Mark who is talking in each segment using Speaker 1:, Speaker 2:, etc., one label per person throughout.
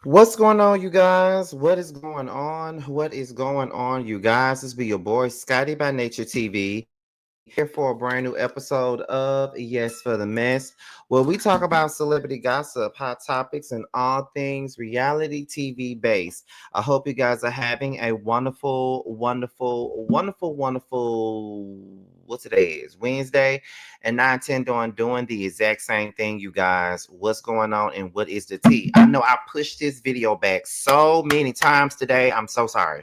Speaker 1: What's going on, you guys? What is going on? What is going on, you guys? This be your boy Scotty by Nature TV here for a brand new episode of Yes for the Mess, where we talk about celebrity gossip, hot topics, and all things reality TV based. I hope you guys are having a wonderful. What today is Wednesday, and I intend on doing the exact same thing, you guys. What's going on and what is the tea? I know I pushed this video back so many times today. I'm so sorry.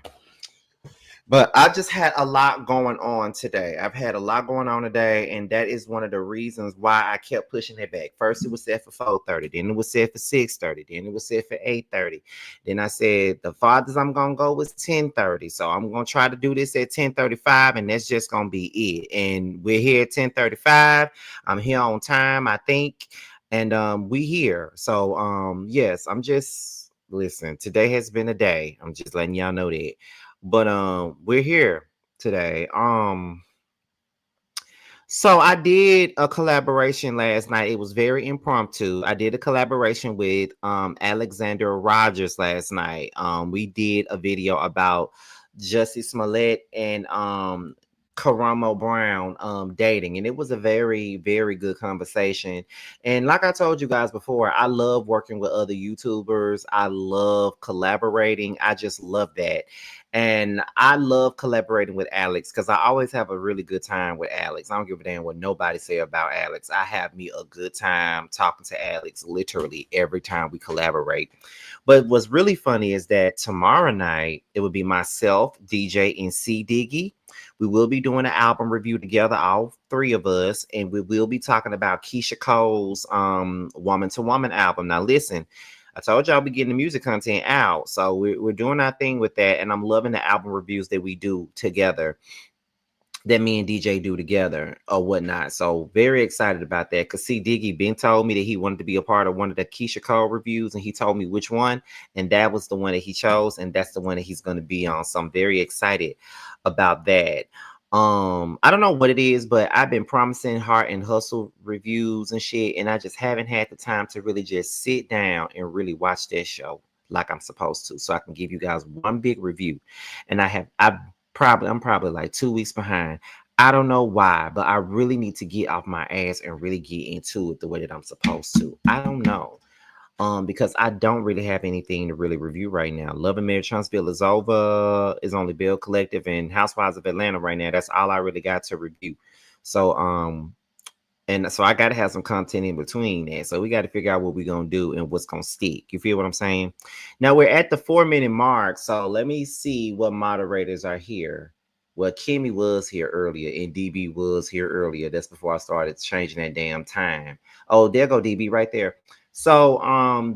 Speaker 1: But I just had a lot going on today. I've had a lot going on today, and that is one of the reasons why I kept pushing it back. First, it was set for 4:30, then it was set for 6:30, then it was set for 8:30. Then I said the farthest I'm gonna go was 10:30. So I'm gonna try to do this at 10:35, and that's just gonna be it. And we're here at 10:35. I'm here on time, I think. And we here. So yes, I'm just listen, today has been a day. I'm just letting y'all know that. But we're here today. So I did a collaboration last night. It was very impromptu. I did a collaboration with Alexander Rogers last night. We did a video about Jussie Smollett and Karamo Brown dating, and it was a very good conversation. And like I told you guys before, I love working with other YouTubers. I love collaborating. I just love that. And I love collaborating with Alex because I always have a really good time with Alex. I don't give a damn what nobody say about Alex. I have me a good time talking to Alex literally every time we collaborate. But what's really funny is that tomorrow night it will be myself, DJ, and C Diggy. We will be doing an album review together, all three of us, and we will be talking about Keisha Cole's Woman to Woman album. Now listen, I told y'all we getting the music content out. So we're doing our thing with that. And I'm loving the album reviews that we do together, that me and DJ do together or whatnot. So very excited about that. Cause C Diggy Ben told me that he wanted to be a part of one of the Keisha Cole reviews, and he told me which one. And that was the one that he chose, and that's the one that he's going to be on. So I'm very excited about that. I don't know what it is, but I've been promising Heart and Hustle reviews and shit, and I just haven't had the time to really just sit down and really watch that show like I'm supposed to, so I can give you guys one big review. And I'm probably like 2 weeks behind. I don't know why, but I really need to get off my ass and really get into it the way that I'm supposed to. I don't know. Because I don't really have anything to really review right now. Love and Marriage Huntsville is over. Is only Bill Collective and Housewives of Atlanta right now. That's all I really got to review. So and so I gotta have some content in between that. So we got to figure out what we're gonna do and what's gonna stick. You feel what I'm saying? Now we're at the 4 minute mark. So let me see what moderators are here. Well, Kimmy was here earlier and DB was here earlier. That's before I started changing that damn time. Oh, there go DB right there. So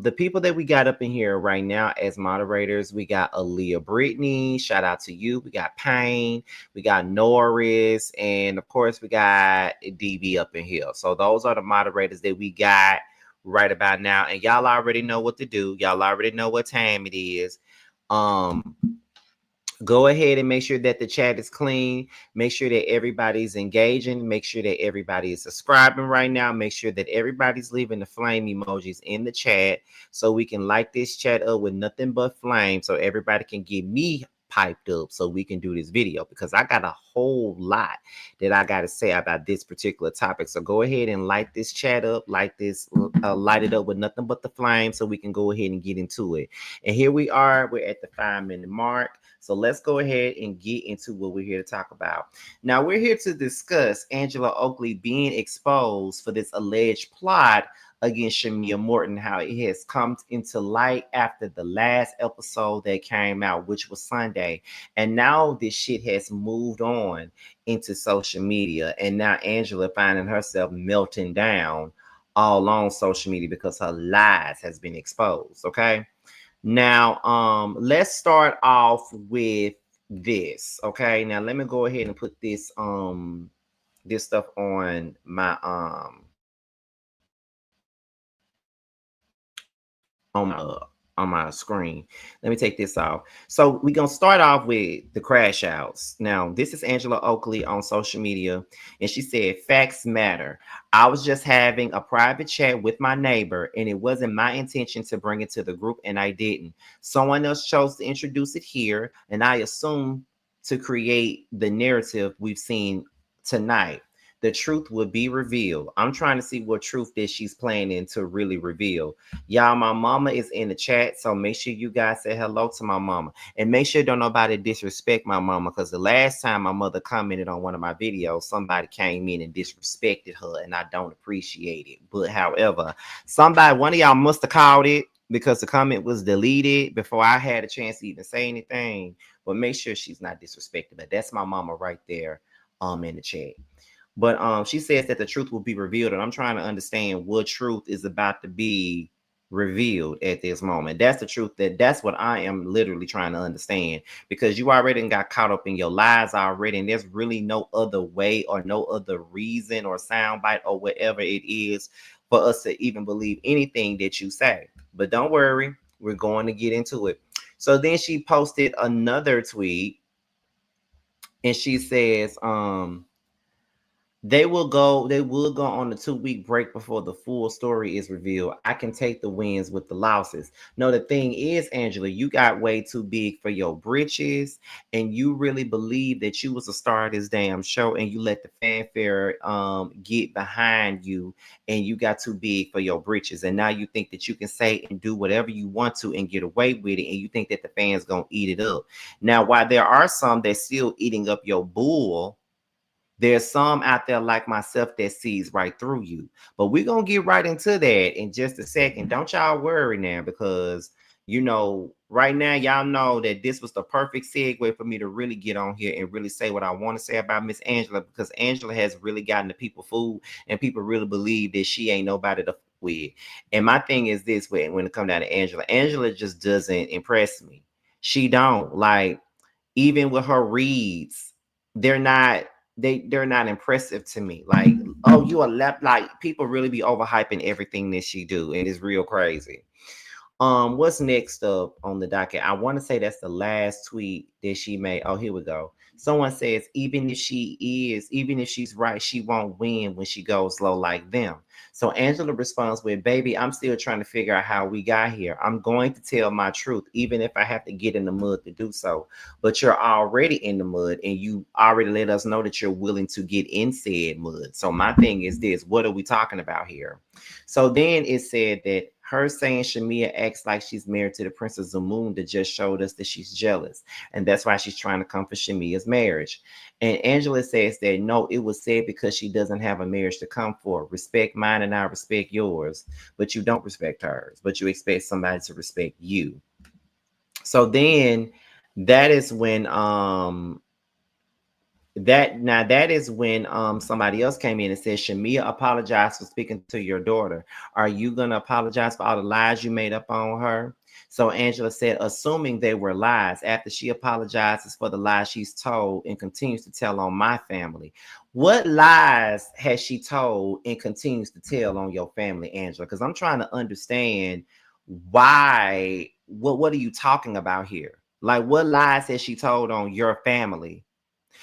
Speaker 1: the people that we got up in here right now as moderators, we got Aaliyah Brittany. Shout out to you. We got Payne. We got Norris, and of course we got DB up in here. So those are the moderators that we got right about now. And y'all already know what to do. Y'all already know what time it is. Um, Go ahead and make sure that the chat is clean. Make sure that everybody's engaging. Make sure that everybody is subscribing right now. Make sure that everybody's leaving the flame emojis in the chat so we can light this chat up with nothing but flame, so everybody can get me piped up so we can do this video, because I got a whole lot that I got to say about this particular topic. So go ahead and light this chat up, light it up with nothing but the flame so we can go ahead and get into it. And here we are. We're at the 5 minute mark. So let's go ahead and get into what we're here to talk about. Now, we're here to discuss Angela Oakley being exposed for this alleged plot against Shamea Morton, how it has come into light after the last episode that came out, which was Sunday. And now this shit has moved on into social media. And now Angela finding herself melting down all on social media because her lies has been exposed. Okay. Now, let's start off with this. Okay. Now let me go ahead and put this stuff on my on my screen. Let me take this off. So we're gonna start off with the crash outs. Now, this is Angela Oakley on social media, and she said, "Facts matter. I was just having a private chat with my neighbor, and it wasn't my intention to bring it to the group, and I didn't. Someone else chose to introduce it here, and I assume to create the narrative we've seen tonight. The truth will be revealed." I'm trying to see what truth that she's planning to really reveal. Y'all, my mama is in the chat, so make sure you guys say hello to my mama. And make sure don't nobody disrespect my mama, because the last time my mother commented on one of my videos, somebody came in and disrespected her, and I don't appreciate it. But however, one of y'all must have called it, because the comment was deleted before I had a chance to even say anything. But make sure she's not disrespected. But that's my mama right there in the chat. But she says that the truth will be revealed, and I'm trying to understand what truth is about to be revealed at this moment. That's the truth. That's what I am literally trying to understand, because you already got caught up in your lies already, and there's really no other way or no other reason or soundbite or whatever it is for us to even believe anything that you say. But don't worry, we're going to get into it. So then she posted another tweet, and she says, they will go on the 2-week break before the full story is revealed. I can take the wins with the losses. No, the thing is, Angela, you got way too big for your britches, and you really believe that you was a star of this damn show, and you let the fanfare get behind you, and you got too big for your britches. And now you think that you can say and do whatever you want to and get away with it, and you think that the fans gonna eat it up. Now, while there are some that's still eating up your bull, there's some out there like myself that sees right through you. But we're going to get right into that in just a second. Don't y'all worry now, because, right now, y'all know that this was the perfect segue for me to really get on here and really say what I want to say about Miss Angela, because Angela has really gotten the people fooled, and people really believe that she ain't nobody to with. And my thing is this way, when it comes down to Angela, Angela just doesn't impress me. She don't. Like, even with her reads, they're not they're not impressive to me. Like, oh, you are left. Like, people really be overhyping everything that she do, and it's real crazy. What's next up on the docket? I want to say that's the last tweet that she made. Oh, here we go. Someone says, even if she's right, she won't win when she goes low like them. So Angela responds with, baby, I'm still trying to figure out how we got here. I'm going to tell my truth, even if I have to get in the mud to do so. But you're already in the mud, and you already let us know that you're willing to get in said mud. So my thing is this, what are we talking about here? So then it said that her saying Shamea acts like she's married to the Princess Zamunda just showed us that she's jealous. And that's why she's trying to come for Shamea's marriage. And Angela says that no, it was said because she doesn't have a marriage to come for. Respect mine and I respect yours. But you don't respect hers. But you expect somebody to respect you. So then that is when somebody else came in and said, Shamea apologized for speaking to your daughter. Are you going to apologize for all the lies you made up on her? So Angela said, assuming they were lies, after she apologizes for the lies she's told and continues to tell on my family. What lies has she told and continues to tell on your family, Angela? Because I'm trying to understand why. What are you talking about here? Like, what lies has she told on your family?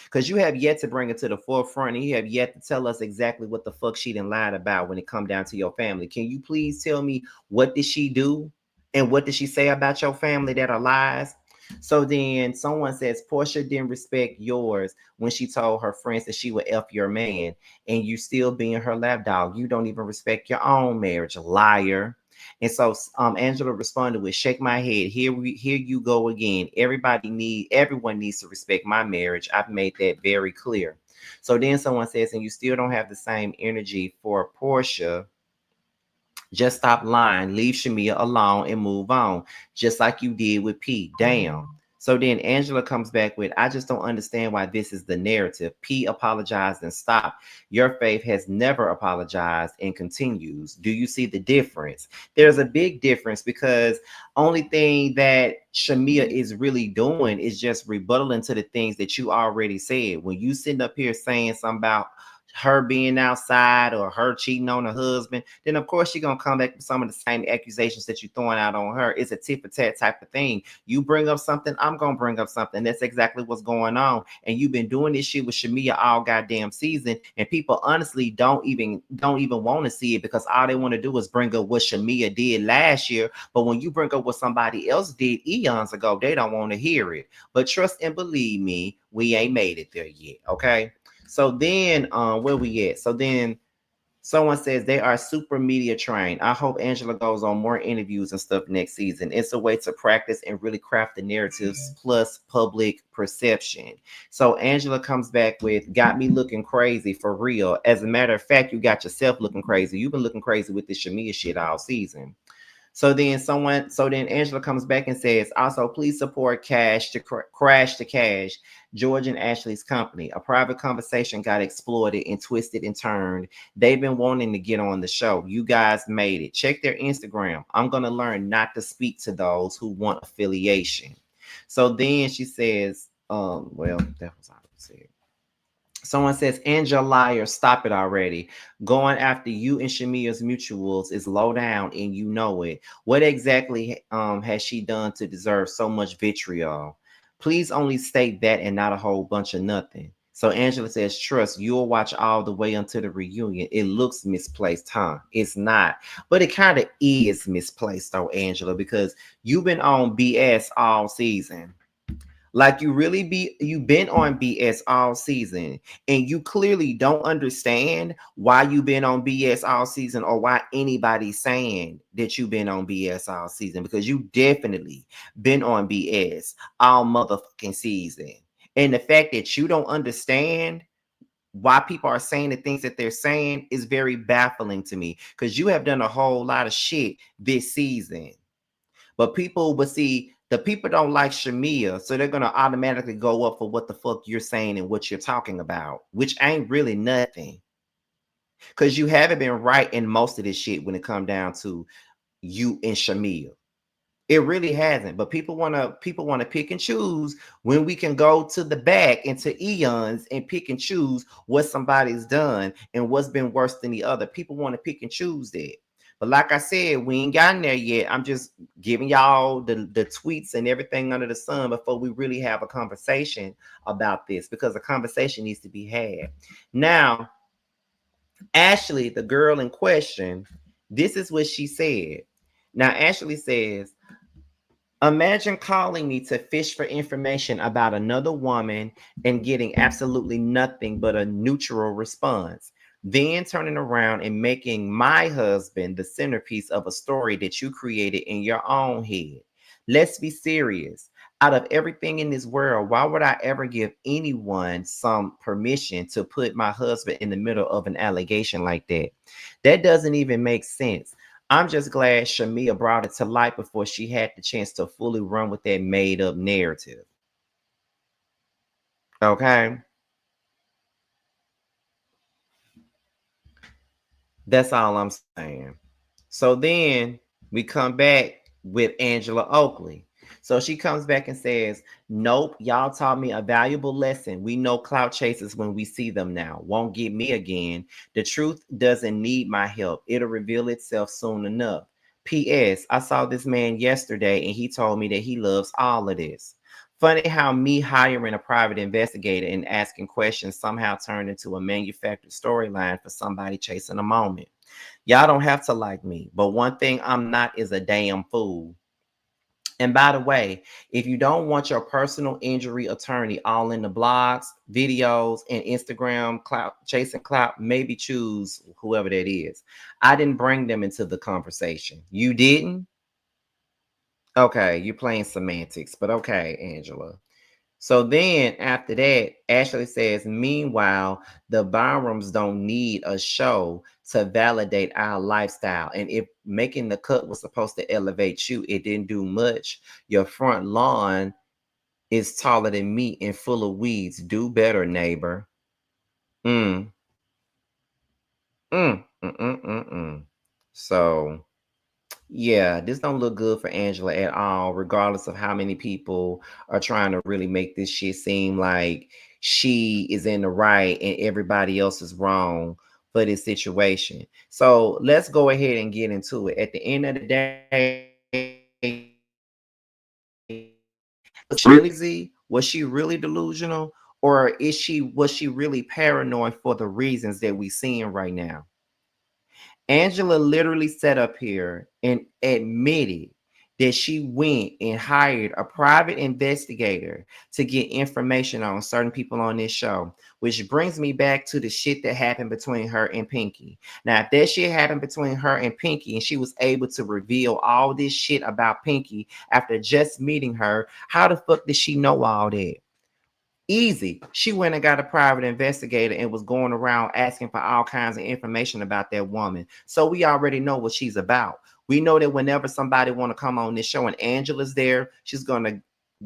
Speaker 1: Because you have yet to bring it to the forefront, and you have yet to tell us exactly what the fuck she done lied about when it come down to your family. Can you please tell me, what did she do and what did she say about your family that are lies? So then someone says Portia didn't respect yours when she told her friends that she would F your man, and you still being her lapdog. You don't even respect your own marriage, liar. And so Angela responded with, shake my head. Here you go again. Everyone needs to respect my marriage. I've made that very clear. So then someone says, and you still don't have the same energy for Portia. Just stop lying, leave Shamea alone, and move on, just like you did with P. Damn. So then Angela comes back with, I just don't understand why this is the narrative. P apologized and stopped. Your faith has never apologized and continues. Do you see the difference? There's a big difference, because only thing that Shamea is really doing is just rebuttaling to the things that you already said. When you sitting up here saying something about her being outside or her cheating on her husband, then of course she's gonna come back with some of the same accusations that you're throwing out on her. It's a tit for tat type of thing. You bring up something, I'm gonna bring up something. That's exactly what's going on. And you've been doing this shit with Shamea all goddamn season, and people honestly don't even want to see it, because all they want to do is bring up what Shamea did last year. But when you bring up what somebody else did eons ago, they don't want to hear it. But trust and believe me, we ain't made it there yet. Okay. So then, where we at? So then someone says they are super media trained. I hope Angela goes on more interviews and stuff next season. It's a way to practice and really craft the narratives plus public perception. So Angela comes back with, got me looking crazy for real. As a matter of fact, you got yourself looking crazy. You've been looking crazy with this Shamea shit all season. So then Angela comes back and says, also, please support Crash to Cash, George and Ashley's company. A private conversation got exploited and twisted and turned. They've been wanting to get on the show. You guys made it. Check their Instagram. I'm going to learn not to speak to those who want affiliation. So then she says, well, that was all I said. Someone says, Angela liar, stop it already. Going after you and Shamea's mutuals is low down and you know it. What exactly has she done to deserve so much vitriol? Please only state that and not a whole bunch of nothing. So Angela says, trust, you'll watch all the way until the reunion. It looks misplaced, huh? It's not. But it kind of is misplaced though, Angela, because you've been on BS all season. Like you've been on BS all season, and you clearly don't understand why you've been on BS all season, or why anybody's saying that you've been on BS all season, because you definitely been on BS all motherfucking season. And the fact that you don't understand why people are saying the things that they're saying is very baffling to me, because you have done a whole lot of shit this season. But see, the people don't like Shamea, so they're gonna automatically go up for what the fuck you're saying and what you're talking about, which ain't really nothing. Because you haven't been right in most of this shit when it come down to you and Shamea. It really hasn't. But people wanna pick and choose when we can go to the back into eons and pick and choose what somebody's done and what's been worse than the other. People want to pick and choose that. But like I said, we ain't gotten there yet. I'm just giving y'all the tweets and everything under the sun before we really have a conversation about this, because a conversation needs to be had. Now, Ashley, the girl in question, this is what she said. Now, Ashley says, imagine calling me to fish for information about another woman and getting absolutely nothing but a neutral response. Then turning around and making my husband the centerpiece of a story that you created in your own head. Let's be serious. Out of everything in this world, why would I ever give anyone some permission to put my husband in the middle of an allegation like that? That doesn't even make sense. I'm just glad Shamea brought it to light before she had the chance to fully run with that made up narrative. Okay? That's all I'm saying. So then we come back with Angela Oakley. So she comes back and says, nope, y'all taught me a valuable lesson. We know clout chasers when we see them now. Won't get me again. The truth doesn't need my help. It'll reveal itself soon enough. P.S. I saw this man yesterday and he told me that he loves all of this. Funny how me hiring a private investigator and asking questions somehow turned into a manufactured storyline for somebody chasing a moment. Y'all don't have to like me, but one thing I'm not is a damn fool. And by the way, if you don't want your personal injury attorney all in the blogs, videos, and Instagram clout, chasing clout, maybe choose whoever that is. I didn't bring them into the conversation. You didn't? Okay, you're playing semantics, but okay, Angela. So then after that, Ashley says, meanwhile, the Byrams don't need a show to validate our lifestyle. And if making the cut was supposed to elevate you, it didn't do much. Your front lawn is taller than me and full of weeds. Do better, neighbor. Mm, mm, mm, mm, mm, mm. So yeah, this don't look good for Angela at all, regardless of how many people are trying to really make this shit seem like she is in the right and everybody else is wrong for this situation. So let's go ahead and get into it. At the end of the day, was she crazy? Was she really delusional? Or was she really paranoid for the reasons that we seeing right now? Angela literally sat up here and admitted that she went and hired a private investigator to get information on certain people on this show, which brings me back to the shit that happened between her and Pinky. Now, if that shit happened between her and Pinky and she was able to reveal all this shit about Pinky after just meeting her, how the fuck did she know all that? Easy. She went and got a private investigator and was going around asking for all kinds of information about that woman. So we already know what she's about. We know that whenever somebody want to come on this show and Angela's there, she's going to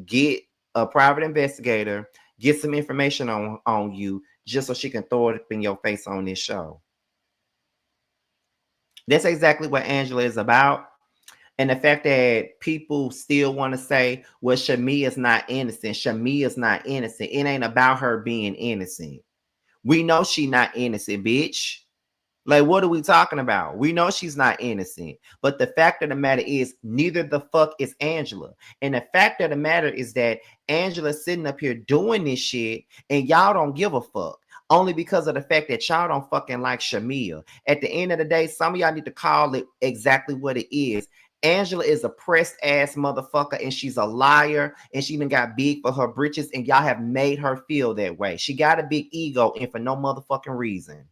Speaker 1: get a private investigator, get some information on you just so she can throw it up in your face on this show. That's exactly what Angela is about. And the fact that people still want to say, well, Shamea's not innocent. Shamea's not innocent. It ain't about her being innocent. We know she not innocent, bitch. Like, what are we talking about? We know she's not innocent. But the fact of the matter is, neither the fuck is Angela. And the fact of the matter is that Angela's sitting up here doing this shit and y'all don't give a fuck. Only because of the fact that y'all don't fucking like Shamea. At the end of the day, some of y'all need to call it exactly what it is. Angela is a pressed ass motherfucker and she's a liar and she even got big for her britches and y'all have made her feel that way. She got a big ego and for no motherfucking reason.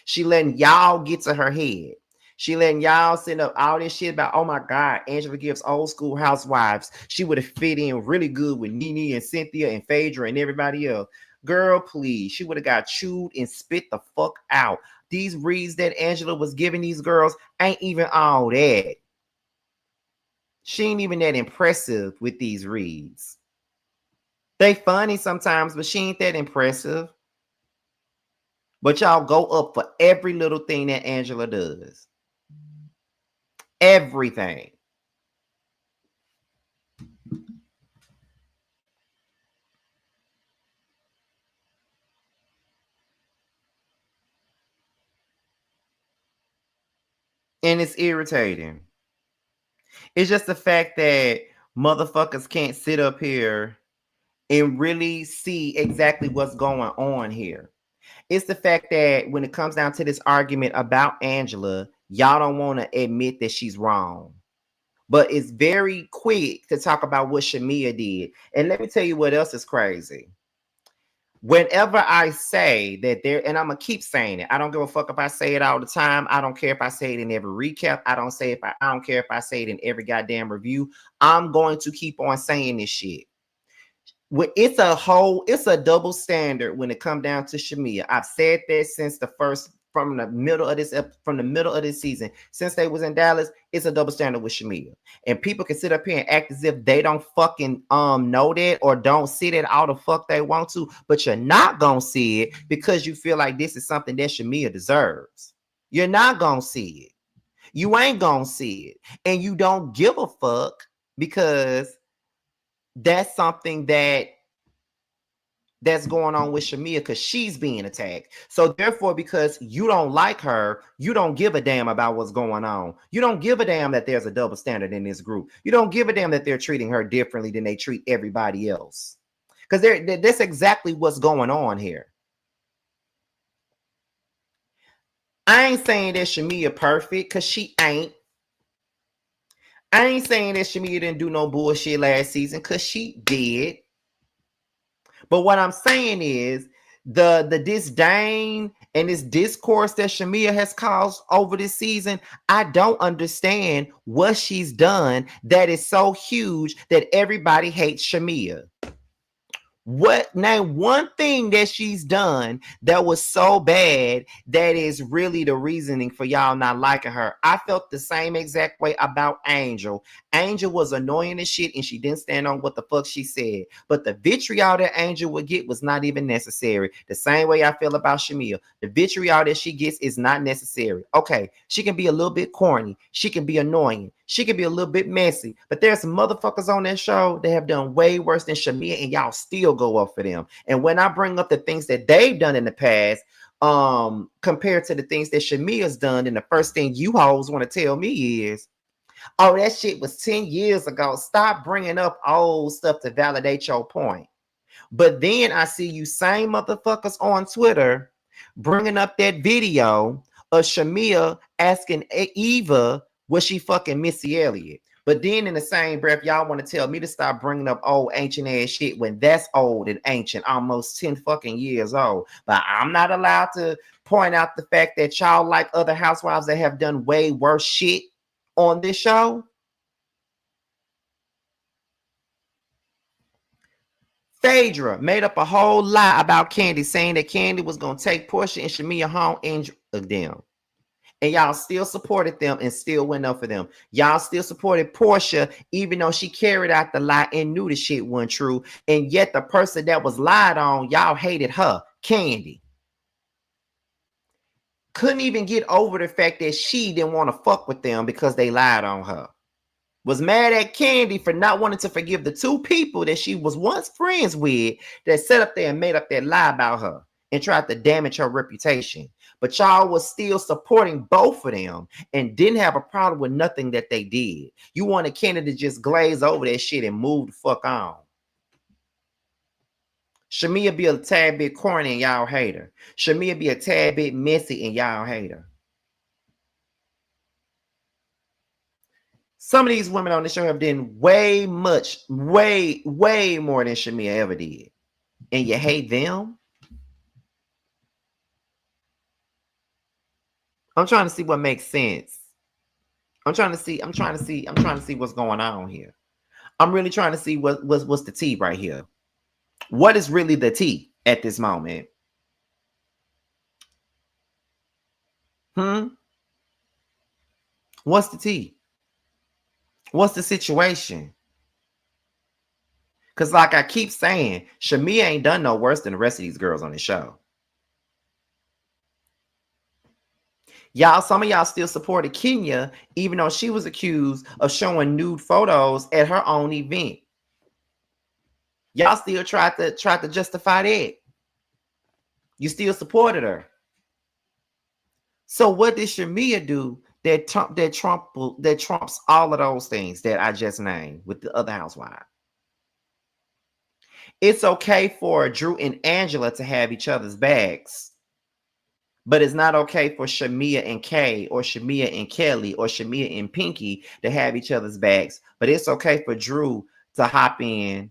Speaker 1: She letting y'all get to her head. She letting y'all send up all this shit about, oh my God, Angela gives old school housewives. She would have fit in really good with Nene and Cynthia and Phaedra and everybody else. Girl, please. She would have got chewed and spit the fuck out. These reads that Angela was giving these girls ain't even all that. She ain't even that impressive with these reads. They funny sometimes, but she ain't that impressive. But y'all go up for every little thing that Angela does. Everything. And it's irritating. It's just the fact that motherfuckers can't sit up here and really see exactly what's going on here. It's the fact that when it comes down to this argument about Angela, y'all don't want to admit that she's wrong. But it's very quick to talk about what Shamea did. And let me tell you what else is crazy. Whenever I say that there, and I'm gonna keep saying it, I don't give a fuck if I say it all the time. I don't care if I say it in every recap. I don't care if I say it in every goddamn review. I'm going to keep on saying this shit. It's a double standard when it comes down to Shamea. I've said that since from the middle of this season, since they was in Dallas. It's a double standard with Shamea, and people can sit up here and act as if they don't fucking know that or don't see that all the fuck they want to, but you're not gonna see it because you feel like this is something that Shamea deserves. You're not gonna see it. You ain't gonna see it, and you don't give a fuck because that's something that's going on with Shamea because she's being attacked. So therefore, because you don't like her, you don't give a damn about what's going on. You don't give a damn that there's a double standard in this group. You don't give a damn that they're treating her differently than they treat everybody else. Because that's exactly what's going on here. I ain't saying that Shamea perfect because she ain't. I ain't saying that Shamea didn't do no bullshit last season because she did. But what I'm saying is the disdain and this discourse that Shamea has caused over this season, I don't understand what she's done that is so huge that everybody hates Shamea. What name one thing that she's done that was so bad that is really the reasoning for y'all not liking her? I felt the same exact way about Angel. Angel was annoying as shit and she didn't stand on what the fuck she said. But the vitriol that Angel would get was not even necessary. The same way I feel about Shamea. The vitriol that she gets is not necessary. Okay, she can be a little bit corny. She can be annoying. She could be a little bit messy, but there's some motherfuckers on that show that have done way worse than Shamea, and y'all still go up for them. And when I bring up the things that they've done in the past, compared to the things that Shamea's done, and the first thing you hoes want to tell me is, oh, that shit was 10 years ago. Stop bringing up old stuff to validate your point. But then I see you same motherfuckers on Twitter bringing up that video of Shamea asking Eva, was she fucking Missy Elliott? But then in the same breath, y'all want to tell me to stop bringing up old ancient ass shit when that's old and ancient, almost 10 fucking years old. But I'm not allowed to point out the fact that y'all like other housewives that have done way worse shit on this show. Phaedra made up a whole lie about Kandi, saying that Kandi was going to take Portia and Shamea home and them. And y'all still supported them and still went up for them. Y'all still supported Portia, even though she carried out the lie and knew the shit wasn't true. And yet the person that was lied on, y'all hated her, Kandi. Couldn't even get over the fact that she didn't want to fuck with them because they lied on her. Was mad at Kandi for not wanting to forgive the two people that she was once friends with that sat up there and made up that lie about her and tried to damage her reputation. But y'all was still supporting both of them and didn't have a problem with nothing that they did. You wanted Kandi to just glaze over that shit and move the fuck on. Shamea be a tad bit corny and y'all hate her. Shamea be a tad bit messy and y'all hate her. Some of these women on the show have done way more than Shamea ever did. And you hate them? I'm trying to see what makes sense. I'm trying to see what's going on here. I'm really trying to see what's the tea right here. What is really the tea at this moment? What's the tea? What's the situation? Because like I keep saying, Shamea ain't done no worse than the rest of these girls on the show. Y'all, some of y'all still supported Kenya, even though she was accused of showing nude photos at her own event. Y'all still tried to justify that. You still supported her. So what did Shamea do that trumps all of those things that I just named with the other housewives? It's okay for Drew and Angela to have each other's backs, but it's not okay for Shamea and Kay or Shamea and Kelly or Shamea and Pinky to have each other's backs. But it's okay for Drew to hop in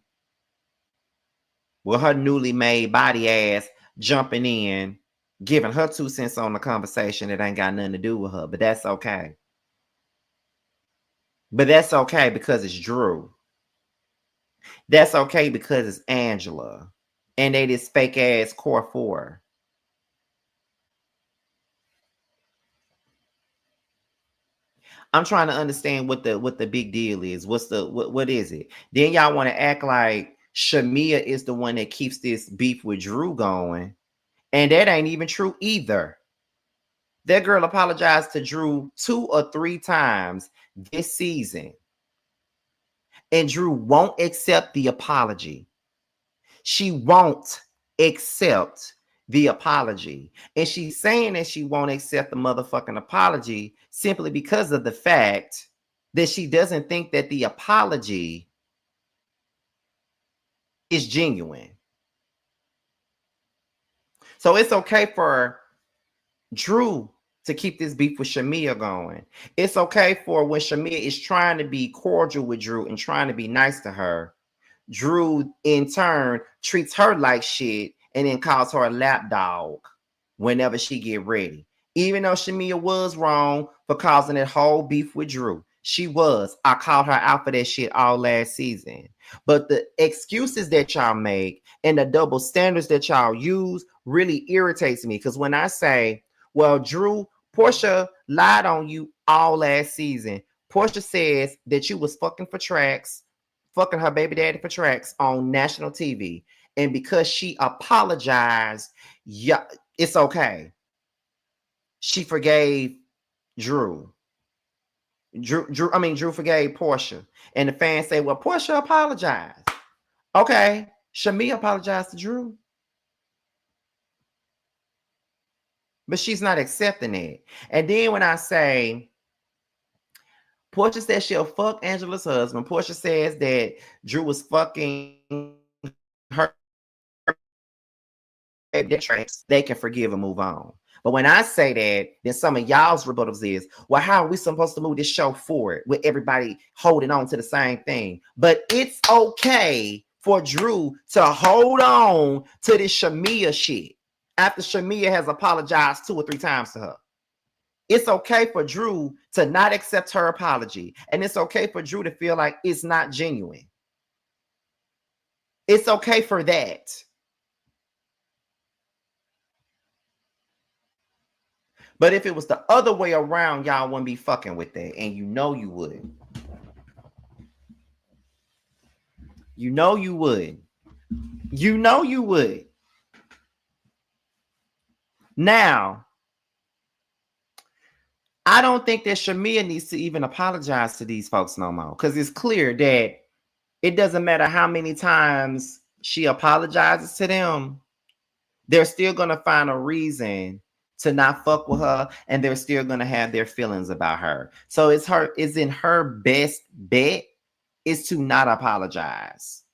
Speaker 1: with her newly made body ass, jumping in, giving her 2 cents on the conversation that ain't got nothing to do with her. But that's okay. But that's okay because it's Drew. That's okay because it's Angela. And they this fake ass core 4. I'm trying to understand what the big deal is. What is it? Then y'all want to act like Shamea is the one that keeps this beef with Drew going. And that ain't even true either. That girl apologized to Drew 2 or 3 times this season. And Drew won't accept the apology. She won't accept the apology. And she's saying that she won't accept the motherfucking apology simply because of the fact that she doesn't think that the apology is genuine. So it's okay for Drew to keep this beef with Shamea going. It's okay for when Shamea is trying to be cordial with Drew and trying to be nice to her, Drew in turn treats her like shit and then calls her a lapdog whenever she get ready. Even though Shamea was wrong for causing that whole beef with Drew. She was. I called her out for that shit all last season. But the excuses that y'all make and the double standards that y'all use really irritates me. Because when I say, well, Drew, Portia lied on you all last season. Portia says that you was fucking for tracks, fucking her baby daddy for tracks on national TV. And because she apologized, yeah, it's okay. She forgave Drew. Drew forgave Portia. And the fans say, well, Portia apologized. Okay. Shamea apologized to Drew. But she's not accepting it. And then when I say, Portia says she'll fuck Angela's husband. Portia says that Drew was fucking her. They can forgive and move on. But when I say that, then some of y'all's rebuttals is, well, how are we supposed to move this show forward with everybody holding on to the same thing? But it's okay for Drew to hold on to this Shamea shit after Shamea has apologized 2 or 3 times to her. It's okay for Drew to not accept her apology. And it's okay for Drew to feel like it's not genuine. It's okay for that. But if it was the other way around, y'all wouldn't be fucking with that. And you know you would. You know you would. You know you would. Now, I don't think that Shamea needs to even apologize to these folks no more. Because it's clear that it doesn't matter how many times she apologizes to them. They're still going to find a reason to not fuck with her, and they're still going to have their feelings about her. So it's in her best bet is to not apologize.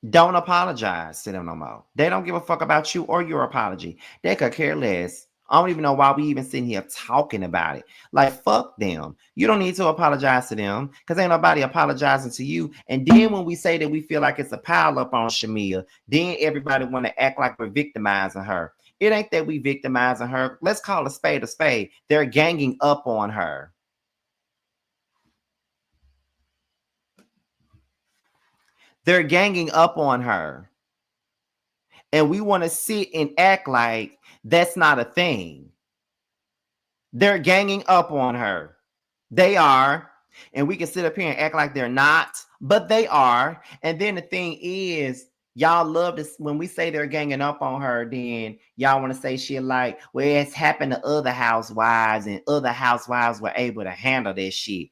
Speaker 1: Don't apologize to them no more. They don't give a fuck about you or your apology. They could care less. I don't even know why we even sitting here talking about it. Like, fuck them. You don't need to apologize to them because ain't nobody apologizing to you. And then when we say that we feel like it's a pile up on Shamea, then everybody want to act like we're victimizing her. It ain't that we victimizing her. Let's call a spade a spade. They're ganging up on her. They're ganging up on her. And we want to sit and act like that's not a thing. They're ganging up on her. They are. And we can sit up here and act like they're not, but they are. And then the thing is, y'all love this when we say they're ganging up on her, then y'all want to say shit like, well, it's happened to other housewives and other housewives were able to handle this shit.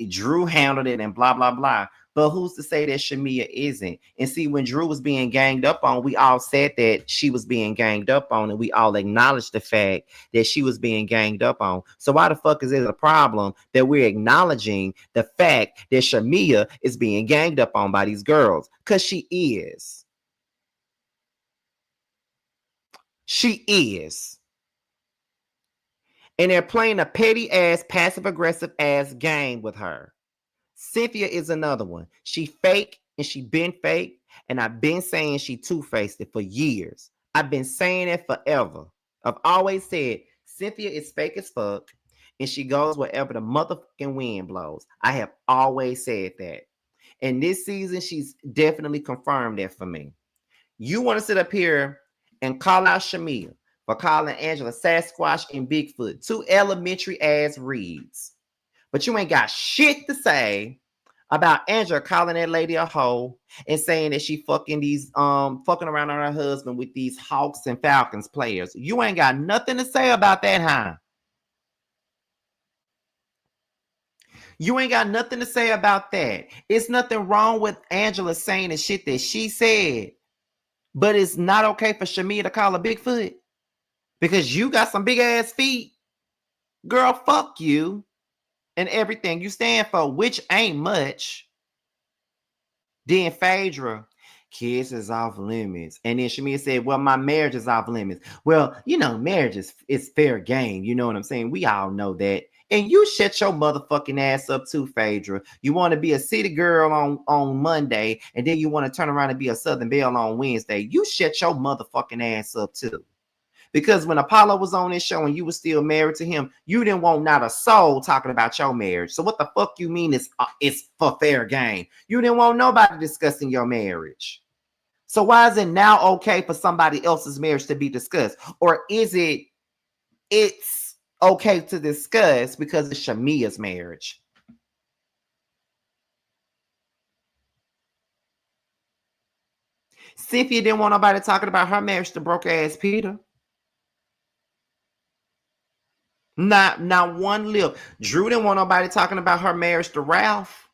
Speaker 1: Drew handled it and blah, blah, blah. But who's to say that Shamea isn't? And see, when Drew was being ganged up on, we all said that she was being ganged up on, and we all acknowledged the fact that she was being ganged up on. So why the fuck is it a problem that we're acknowledging the fact that Shamea is being ganged up on by these girls? Because she is. She is. And they're playing a petty ass, passive aggressive ass game with her. Cynthia is another one. She fake and she been fake. And I've been saying she two-faced it for years. I've been saying it forever. I've always said Cynthia is fake as fuck and she goes wherever the motherfucking wind blows. I have always said that. And this season, she's definitely confirmed that for me. You want to sit up here and call out Shamea for calling Angela Sasquatch and Bigfoot, 2 elementary ass reads. But you ain't got shit to say about Angela calling that lady a hoe and saying that she fucking around on her husband with these Hawks and Falcons players. You ain't got nothing to say about that, huh? You ain't got nothing to say about that. It's nothing wrong with Angela saying the shit that she said, but it's not okay for Shamea to call her Bigfoot because you got some big ass feet. Girl, fuck you. And everything you stand for, which ain't much. Then Phaedra, kids is off limits. And then Shamea said, well, my marriage is off limits. Well, you know, marriage is fair game. You know what I'm saying? We all know that. And you shut your motherfucking ass up too, Phaedra. You want to be a city girl on Monday, and then you want to turn around and be a Southern Belle on Wednesday. You shut your motherfucking ass up too. Because when Apollo was on this show and you were still married to him, you didn't want not a soul talking about your marriage. So what the fuck you mean it's for fair game? You didn't want nobody discussing your marriage. So why is it now okay for somebody else's marriage to be discussed? Or is it's okay to discuss because it's Shamea's marriage? Cynthia didn't want nobody talking about her marriage to broke ass Peter. Not one lip. Drew didn't want nobody talking about her marriage to Ralph.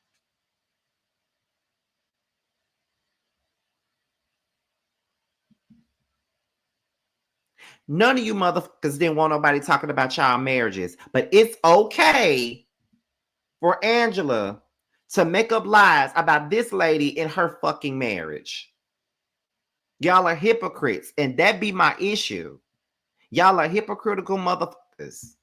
Speaker 1: None of you motherfuckers didn't want nobody talking about y'all marriages. But it's okay for Angela to make up lies about this lady in her fucking marriage. Y'all are hypocrites, and that be my issue. Y'all are hypocritical motherfuckers.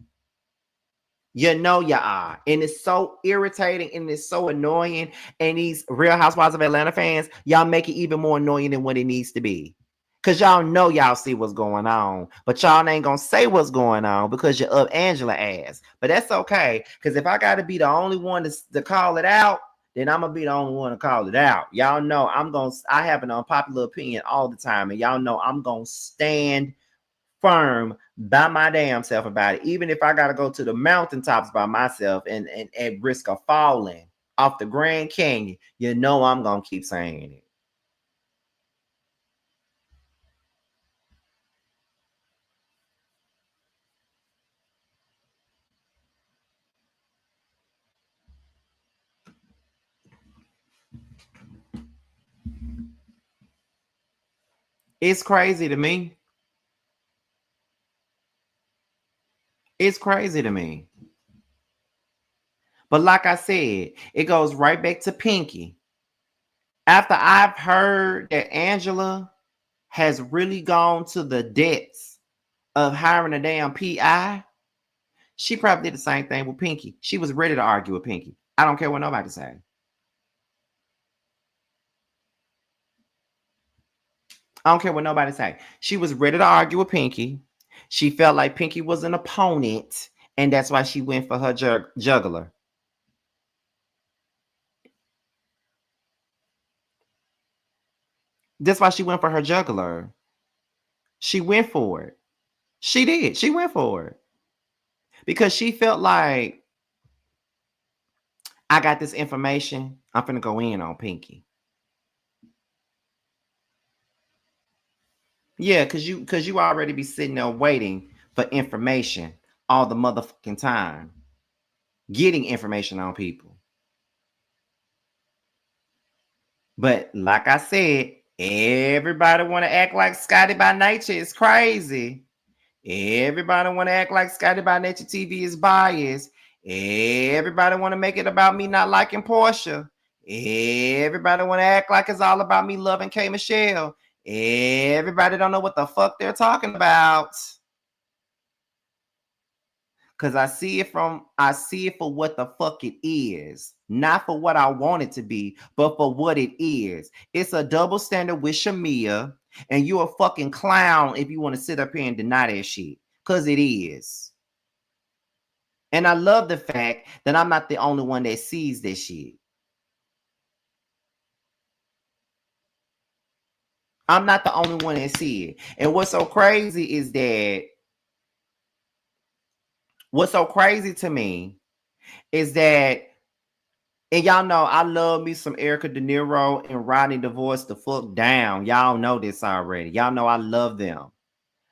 Speaker 1: You know you are. And it's so irritating and it's so annoying. And these Real Housewives of Atlanta fans, y'all make it even more annoying than what it needs to be. Because y'all know y'all see what's going on. But y'all ain't going to say what's going on because you're up Angela ass. But that's okay. Because if I got to be the only one to call it out, then I'm going to be the only one to call it out. Y'all know I have an unpopular opinion all the time. And y'all know I'm going to stand firm by my damn self about it, even if I gotta go to the mountaintops by myself and at risk of falling off the Grand Canyon. You know I'm gonna keep saying it. It's crazy to me. It's crazy to me. But like I said, it goes right back to Pinky. After I've heard that Angela has really gone to the depths of hiring a damn PI, she probably did the same thing with Pinky. She was ready to argue with Pinky. I don't care what nobody say. I don't care what nobody say. She was ready to argue with Pinky. She felt like Pinky was an opponent, and that's why she went for her juggler. That's why she went for her juggler. She went for it. She did. She went for it. Because she felt like, I got this information. I'm finna go in on Pinky. Yeah, cause you already be sitting there waiting for information all the motherfucking time. Getting information on people. But like I said, everybody want to act like Scotty by Nature is crazy. Everybody want to act like Scotty by Nature TV is biased. Everybody want to make it about me not liking Portia. Everybody want to act like it's all about me loving K Michelle. Everybody don't know what the fuck they're talking about. Cause I see it for what the fuck it is. Not for what I want it to be, but for what it is. It's a double standard with Shamea, and you're a fucking clown if you want to sit up here and deny that shit. Cause it is. And I love the fact that I'm not the only one that sees this shit. I'm not the only one that see it. And what's so crazy to me is that, and y'all know I love me some Erica De Niro and Rodney DeVos the fuck down. Y'all know this already. Y'all know I love them.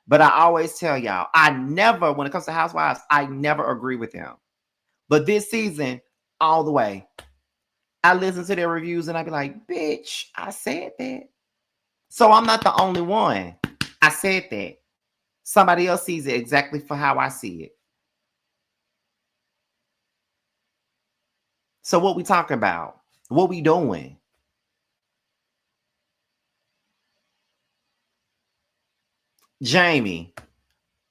Speaker 1: But I always tell y'all, when it comes to Housewives, I never agree with them. But this season, all the way, I listen to their reviews and I be like, bitch, I said that. So I'm not the only one. I said that. Somebody else sees it exactly for how I see it. So what we talking about? What we doing? Jamie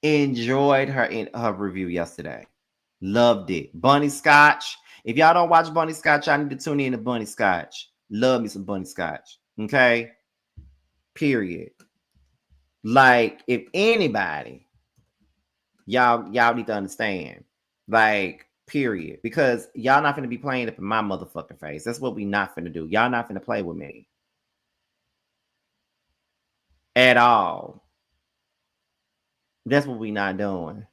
Speaker 1: enjoyed her review yesterday. Loved it. Bunny Scotch. If y'all don't watch Bunny Scotch, I need to tune in to Bunny Scotch. Love me some Bunny Scotch. Okay? Period. Like, if anybody, y'all need to understand. Like, period. Because y'all not finna be playing up in my motherfucking face. That's what we not finna do. Y'all not finna play with me. At all. That's what we not doing.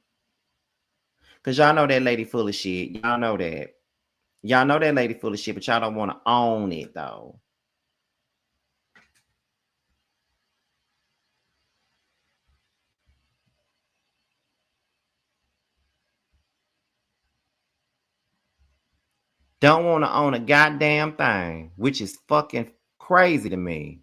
Speaker 1: Because y'all know that lady full of shit. Y'all know that. Y'all know that lady full of shit, but y'all don't want to own it, though. Don't want to own a goddamn thing, which is fucking crazy to me.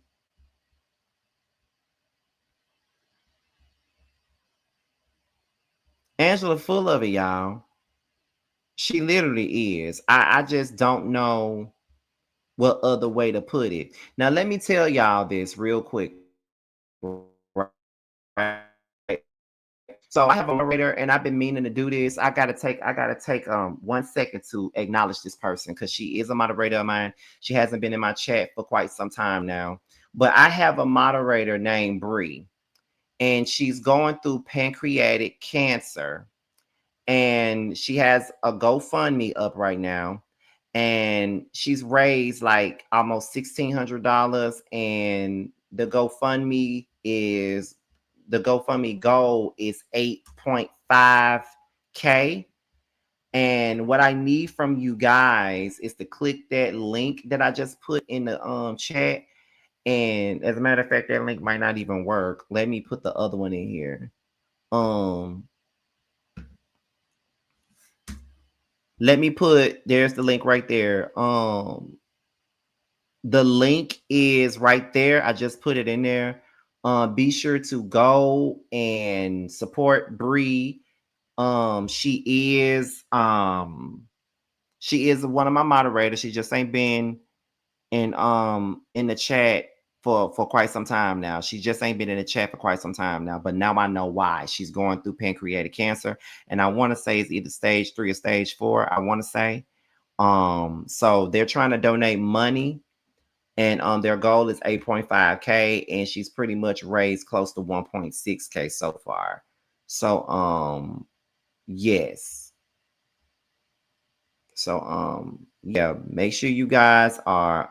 Speaker 1: Angela full of it, y'all. She literally is. I just don't know what other way to put it. Now, let me tell y'all this real quick. Right? So I have a moderator and I've been meaning to do this. I gotta take 1 second to acknowledge this person because she is a moderator of mine. She hasn't been in my chat for quite some time now. But I have a moderator named Bree, and she's going through pancreatic cancer. And she has a GoFundMe up right now. And she's raised like almost $1,600. And the GoFundMe goal is 8.5K. And what I need from you guys is to click that link that I just put in the chat. And as a matter of fact, that link might not even work. Let me put the other one in here. Let me put, there's the link right there. The link is right there. I just put it in there. Be sure to go and support Bree. She is one of my moderators. She just ain't been in the chat for quite some time now. She just ain't been in the chat for quite some time now, but now I know why. She's going through pancreatic cancer, and I want to say it's either stage 3 or stage 4. I want to say. So they're trying to donate money, and their goal is 8.5K, and she's pretty much raised close to 1.6K so far. So yes. So yeah, make sure you guys are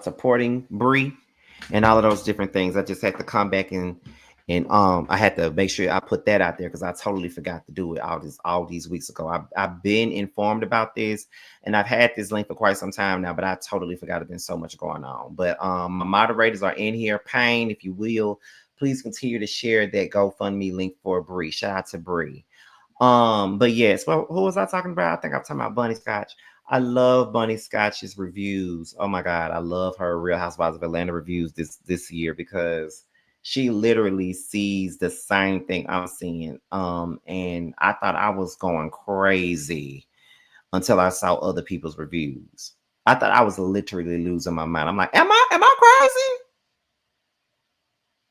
Speaker 1: supporting Bree and all of those different things. I just had to come back and I had to make sure I put that out there because I totally forgot to do it all these weeks ago. I've been informed about this, and I've had this link for quite some time now, but I totally forgot. There's been so much going on. But my moderators are in here. Payne, if you will, please continue to share that GoFundMe link for Bree. Shout out to Bree. But yes, well, who was I talking about? I think I'm talking about Bunny Scotch. I love Bunny Scotch's reviews. Oh my God, I love her Real Housewives of Atlanta reviews this year because she literally sees the same thing I'm seeing. And I thought I was going crazy until I saw other people's reviews. I thought I was literally losing my mind. I'm like, am I crazy?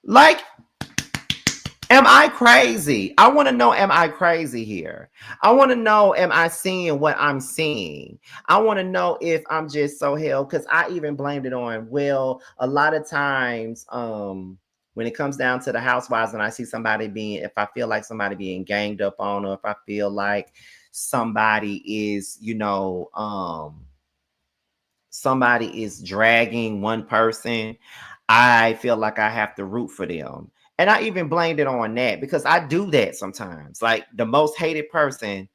Speaker 1: Like, am I crazy? I want to know, am I crazy here? I want to know, am I seeing what I'm seeing? I want to know if I'm just so hell, because I even blamed it on, well, a lot of times, when it comes down to the housewives and I see somebody if I feel like somebody being ganged up on, or if I feel like somebody is, somebody is dragging one person, I feel like I have to root for them. And I even blamed it on that because I do that sometimes. Like the most hated person,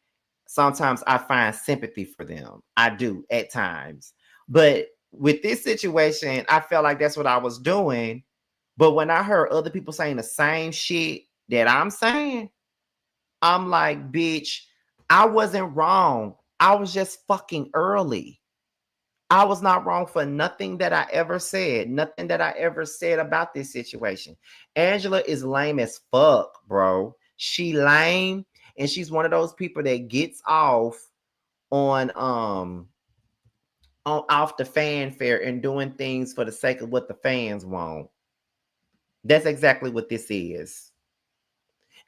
Speaker 1: sometimes I find sympathy for them. I do at times. But with this situation, I felt like that's what I was doing. But when I heard other people saying the same shit that I'm saying, I'm like, bitch, I wasn't wrong. I was just fucking early. I was not wrong for nothing that I ever said, nothing that I ever said about this situation. Angela is lame as fuck, bro. She lame, and she's one of those people that gets off on off the fanfare and doing things for the sake of what the fans want. That's exactly what this is.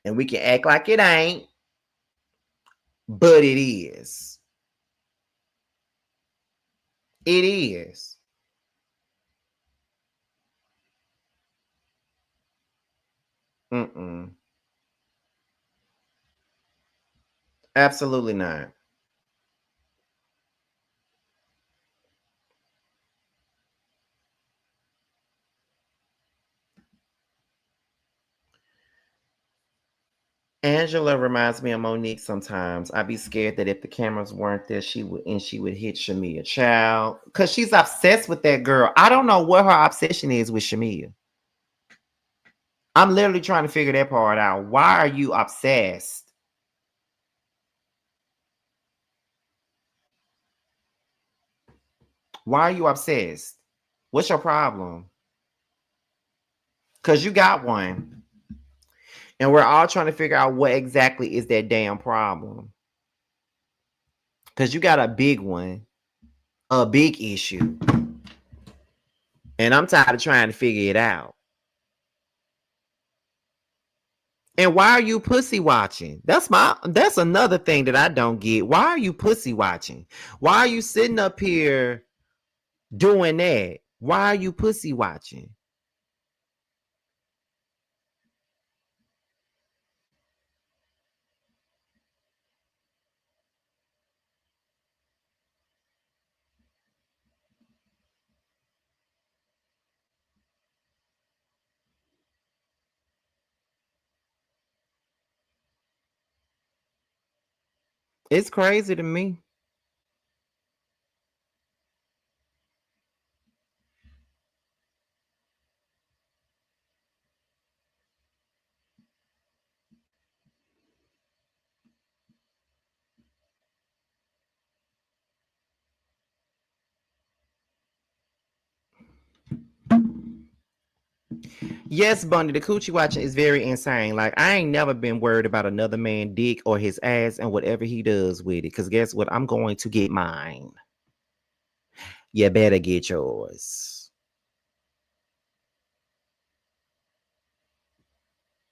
Speaker 1: And we can act like it ain't, but it is. It is. Mm-mm. Absolutely not. Angela reminds me of Monique sometimes. I'd be scared that if the cameras weren't there, she would hit Shamea. Child, because she's obsessed with that girl. I don't know what her obsession is with Shamea. I'm literally trying to figure that part out. Why are you obsessed? Why are you obsessed? What's your problem? Because you got one. And we're all trying to figure out what exactly is that damn problem. Because you got a big one, a big issue. And I'm tired of trying to figure it out. And why are you pussy watching? That's another thing that I don't get. Why are you pussy watching? Why are you sitting up here doing that? Why are you pussy watching? It's crazy to me. Yes, Bunny, the coochie watching is very insane. Like, I ain't never been worried about another man's dick or his ass and whatever he does with it. Because guess what? I'm going to get mine. You better get yours.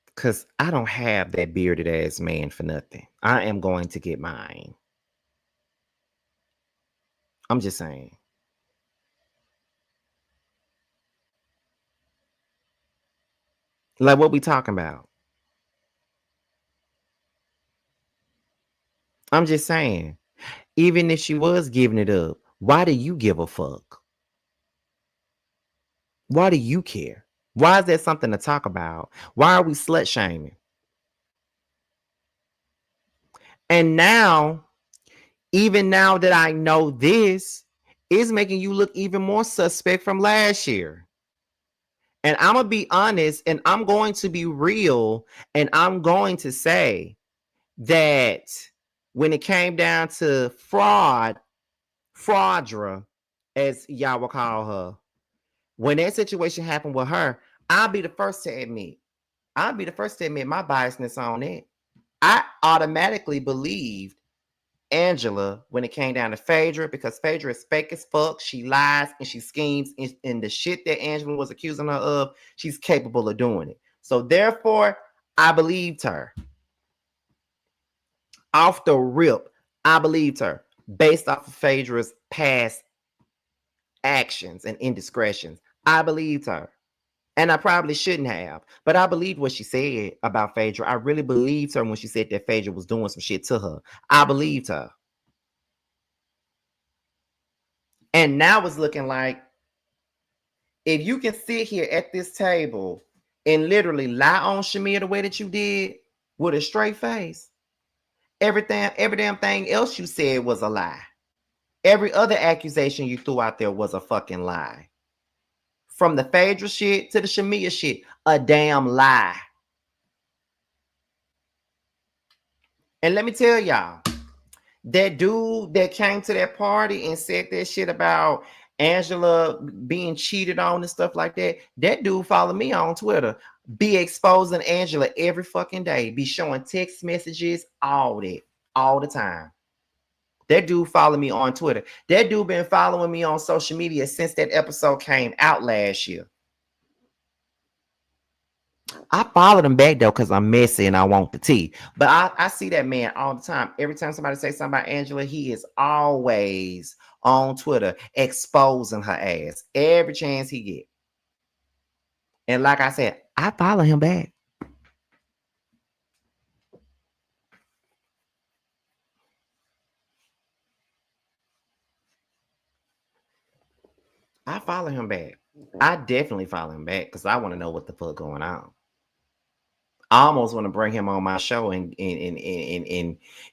Speaker 1: Because I don't have that bearded ass man for nothing. I am going to get mine. I'm just saying. Like, what we talking about? I'm just saying. Even if she was giving it up, why do you give a fuck? Why do you care? Why is that something to talk about? Why are we slut shaming? And now, even now that I know this, is making you look even more suspect from last year. And I'm going to be honest and I'm going to be real and I'm going to say that when it came down to fraudra, as y'all will call her, when that situation happened with her, I'll be the first to admit my biasness on it. I automatically believed Angela when it came down to Phaedra because Phaedra is fake as fuck. She lies and she schemes, and the shit that Angela was accusing her of, she's capable of doing it. So therefore, I believed her. Off the rip, I believed her based off of Phaedra's past actions and indiscretions. I believed her. And I probably shouldn't have. But I believed what she said about Phaedra. I really believed her when she said that Phaedra was doing some shit to her. I believed her. And now it's looking like if you can sit here at this table and literally lie on Shamea the way that you did with a straight face, every damn thing else you said was a lie. Every other accusation you threw out there was a fucking lie. From the Phaedra shit to the Shamea shit, a damn lie. And let me tell y'all, that dude that came to that party and said that shit about Angela being cheated on and stuff like that, that dude follow me on Twitter. Be exposing Angela every fucking day. Be showing text messages, all that, all the time. That dude follow me on Twitter. That dude been following me on social media since that episode came out last year. I followed him back though because I'm messy and I want the tea. But I see that man all the time. Every time somebody say something about Angela, he is always on Twitter exposing her ass every chance he get. And like I said, I follow him back. I follow him back. I definitely follow him back because I want to know what the fuck going on. I almost want to bring him on my show and get an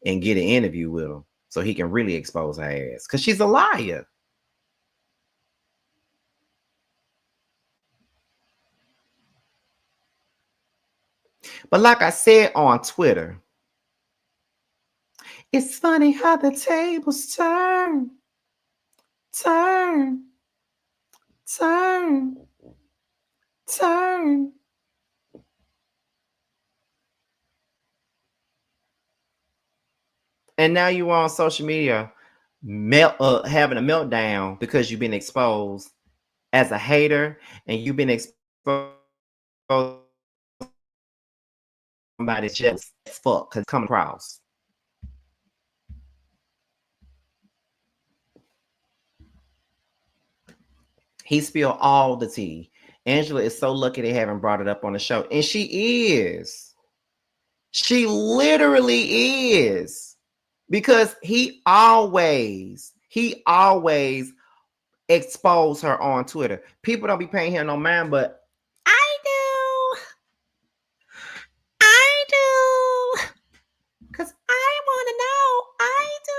Speaker 1: interview with him so he can really expose her ass because she's a liar. But like I said on Twitter, it's funny how the tables turn. Turn, turn, turn. And now you are on social media having a meltdown because you've been exposed as a hater and you've been exposed somebody's jealous as fuck because come across. He spilled all the tea. Angela is so lucky they haven't brought it up on the show. And she is. She literally is. Because he always exposed her on Twitter. People don't be paying him no mind, but I do. I do. Because I want to know. I do.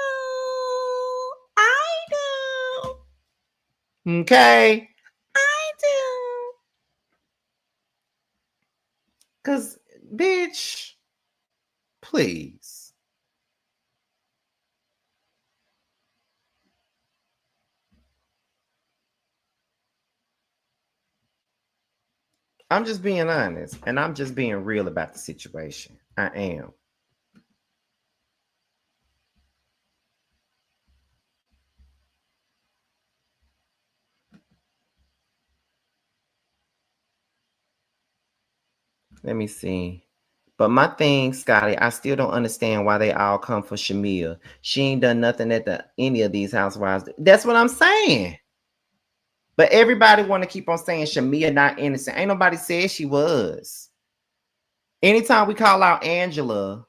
Speaker 1: Okay. I do. Because, bitch, please. I'm just being honest, and I'm just being real about the situation. I am. Let me see. But my thing, Scotty, I still don't understand why they all come for Shamea. She ain't done nothing at any of these housewives. That's what I'm saying. But everybody want to keep on saying Shamea not innocent. Ain't nobody said she was. Anytime we call out Angela,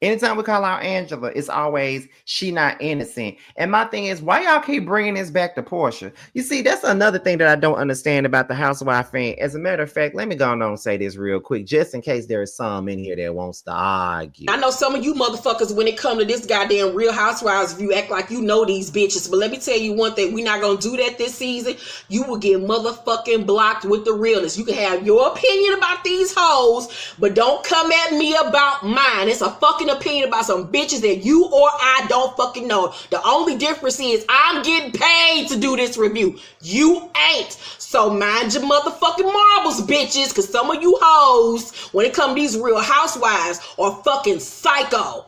Speaker 1: it's always she not innocent. And my thing is, why y'all keep bringing this back to Portia? You see, that's another thing that I don't understand about the housewife fan. As a matter of fact, let me go on and say this real quick, just in case there is some in here that wants to argue.
Speaker 2: I know some of you motherfuckers, when it come to this goddamn Real Housewives, you act like you know these bitches. But let me tell you one thing, we're not gonna do that this season. You will get motherfucking blocked with the realness. You can have your opinion about these hoes, but don't come at me about mine. It's a fucking opinion about some bitches that you or I don't fucking know. The only difference is I'm getting paid to do this review. You ain't. So mind your motherfucking marbles, bitches, because some of you hoes, when it comes to these Real Housewives, are fucking psycho.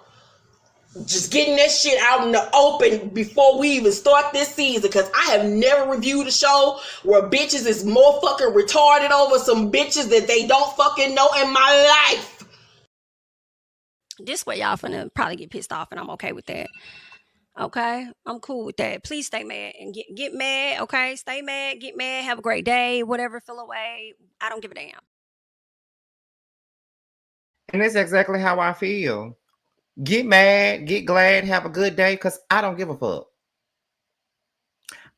Speaker 2: Just getting that shit out in the open before we even start this season, because I have never reviewed a show where bitches is more fucking retarded over some bitches that they don't fucking know in my life.
Speaker 3: This way y'all finna probably get pissed off, and I'm okay with that. Okay, I'm cool with that. Please stay mad and get mad. Okay, stay mad, get mad, have a great day, whatever, feel away. I don't give a damn.
Speaker 1: And that's exactly how I feel. Get mad, get glad, have a good day, because I don't give a fuck.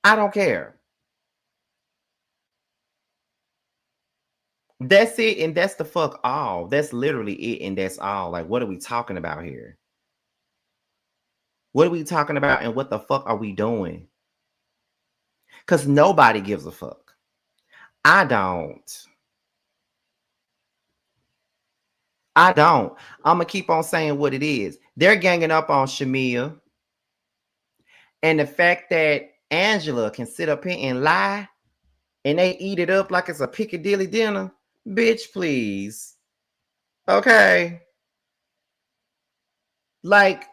Speaker 1: I don't care. That's it, and that's the fuck all. That's literally it, and that's all. Like, what are we talking about here? What are we talking about, and what the fuck are we doing? Because nobody gives a fuck. I don't. I'm going to keep on saying what it is. They're ganging up on Shamea. And the fact that Angela can sit up here and lie and they eat it up like it's a Piccadilly dinner. Bitch, please. Okay. Like,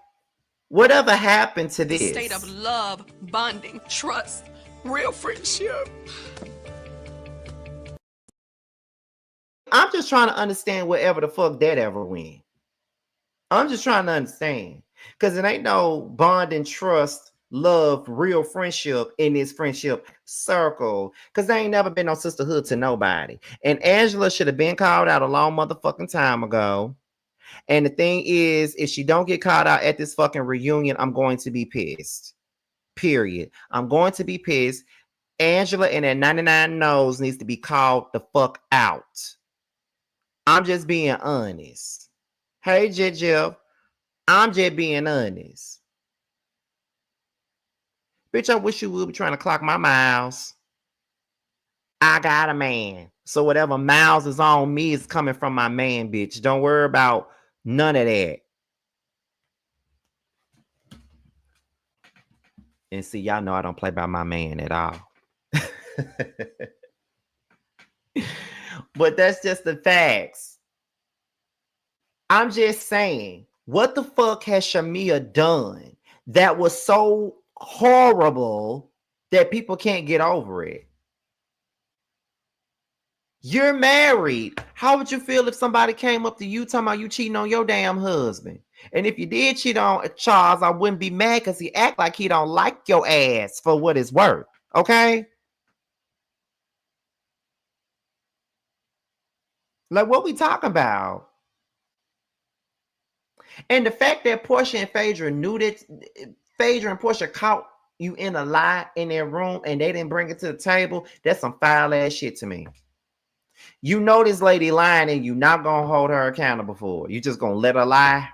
Speaker 1: whatever happened to this?
Speaker 4: State of love, bonding, trust, real friendship.
Speaker 1: I'm just trying to understand wherever the fuck that ever went. I'm just trying to understand. Because it ain't no bond and trust, love, real friendship in this friendship circle. Because there ain't never been no sisterhood to nobody. And Angela should have been called out a long motherfucking time ago. And the thing is, if she don't get called out at this fucking reunion, I'm going to be pissed. Period. I'm going to be pissed. Angela and that 99 nose needs to be called the fuck out. I'm just being honest. Hey, Jeff. I'm just being honest. Bitch, I wish you would be trying to clock my miles. I got a man. So whatever miles is on me is coming from my man, bitch. Don't worry about none of that. And see, y'all know I don't play by my man at all. But that's just the facts. I'm just saying, what the fuck has Shamea done that was so horrible that people can't get over it? You're married. How would you feel if somebody came up to you talking about you cheating on your damn husband? And if you did cheat on Charles, I wouldn't be mad because he act like he don't like your ass for what it's worth. Okay? Like, what we talking about? And the fact that Portia and Phaedra knew that Phaedra and Portia caught you in a lie in their room and they didn't bring it to the table, that's some foul ass shit to me. You know this lady lying and you're not going to hold her accountable for it. You just going to let her lie?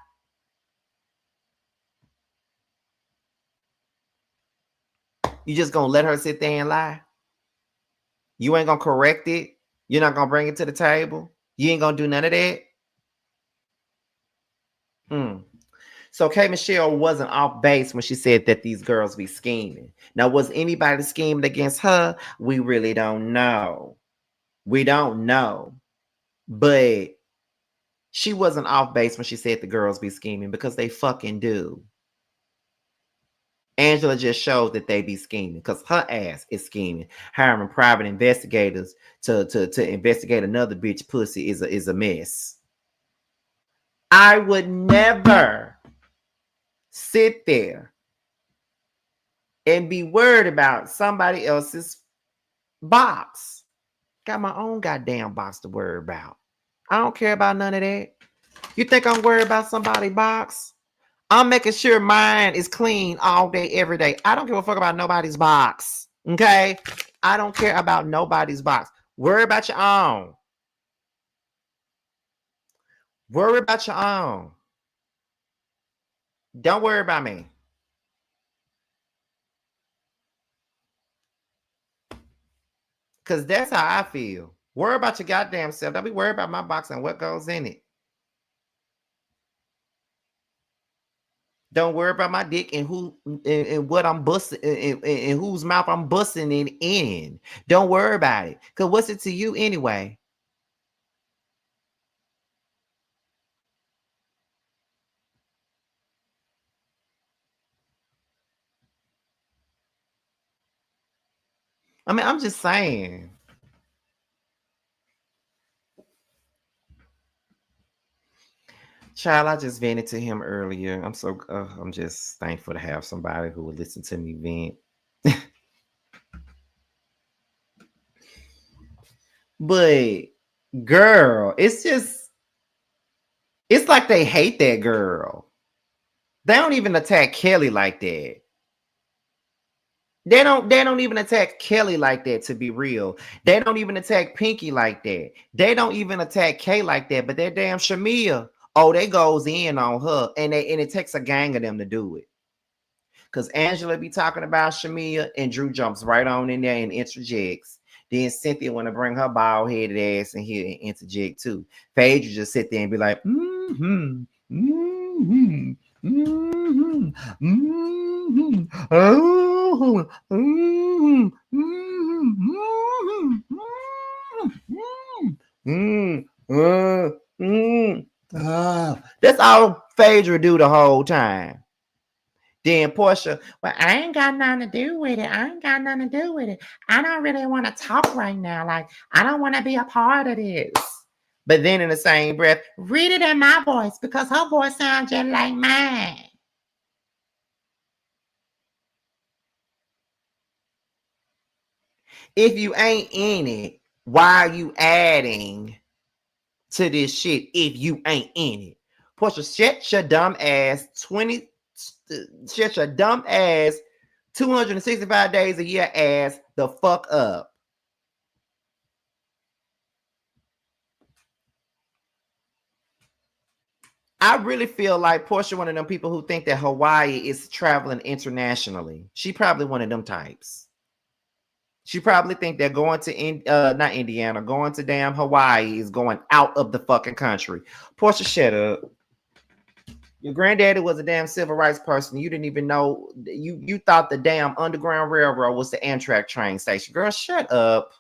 Speaker 1: You just going to let her sit there and lie? You ain't going to correct it? You're not going to bring it to the table? You ain't going to do none of that? So K. Michelle wasn't off base when she said that these girls be scheming. Now, was anybody scheming against her? We really don't know. We don't know. But she wasn't off base when she said the girls be scheming because they fucking do. Angela just showed that they be scheming because her ass is scheming. Hiring private investigators to investigate another bitch pussy is a mess. I would never sit there and be worried about somebody else's box. Got my own goddamn box to worry about. I don't care about none of that. You think I'm worried about somebody's box? I'm making sure mine is clean all day, every day. I don't give a fuck about nobody's box. Okay? I don't care about nobody's box. Worry about your own. Worry about your own. Don't worry about me. Because that's how I feel. Worry about your goddamn self. Don't be worried about my box and what goes in it. Don't worry about my dick and who and what I'm busting and whose mouth I'm busting it in. Don't worry about it. Because what's it to you anyway? I mean, I'm just saying. Child, I just vented to him earlier. I'm just thankful to have somebody who would listen to me vent. But girl, it's like they hate that girl. They don't even attack Kelly like that. They don't even attack Kelly like that, to be real. They don't even attack Pinky like that. They don't even attack Kay like that. But that damn Shamea, oh, they goes in on her. And it takes a gang of them to do it. Because Angela be talking about Shamea and Drew jumps right on in there and interjects. Then Cynthia want to bring her bald-headed ass in here and interject too. Phaedra just sit there and be like, mm-hmm, mm-hmm, mm-hmm, mm-hmm, oh, mm-hmm, mm-hmm, mm-hmm. That's all Phaedra do the whole time. Then Portia, well, I ain't got nothing to do with it. I ain't got nothing to do with it. I don't really want to talk right now. Like, I don't want to be a part of this. But then in the same breath, read it in my voice because her voice sounds just like mine. If you ain't in it, why are you adding to this shit if you ain't in it? Portia, shut your dumb ass 265 days a year ass the fuck up. I really feel like Portia one of them people who think that Hawaii is traveling internationally. She probably one of them types. She probably think that going to not Indiana, going to damn Hawaii is going out of the fucking country. Portia, shut up. Your granddaddy was a damn civil rights person. You didn't even know. You thought the damn Underground Railroad was the Amtrak train station. Girl, shut up.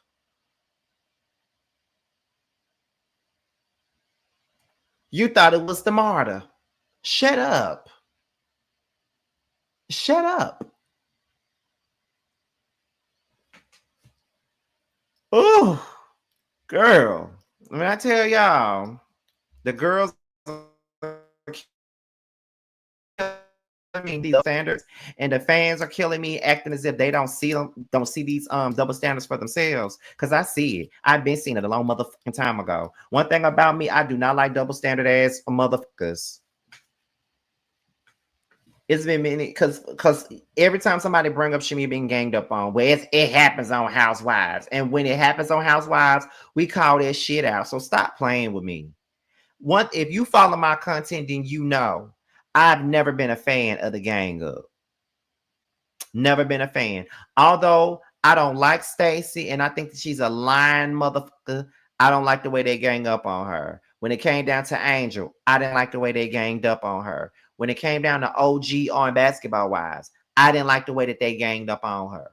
Speaker 1: You thought it was the MARTA. Shut up. Shut up. Oh, girl. When I tell y'all, the girls these standards, and the fans are killing me, acting as if they don't see these double standards for themselves. Because I see it. I've been seeing it a long motherfucking time ago. One thing about me, I do not like double standard ass motherfuckers. It's been many because every time somebody bring up Shamea being ganged up on, well, it happens on Housewives, and when it happens on Housewives, we call that shit out. So stop playing with me. If you follow my content, then you know I've never been a fan of the gang up. Never been a fan. Although I don't like Stacey, and I think that she's a lying motherfucker. I don't like the way they gang up on her. When it came down to Angel, I didn't like the way they ganged up on her. When it came down to OG on Basketball Wives, I didn't like the way that they ganged up on her.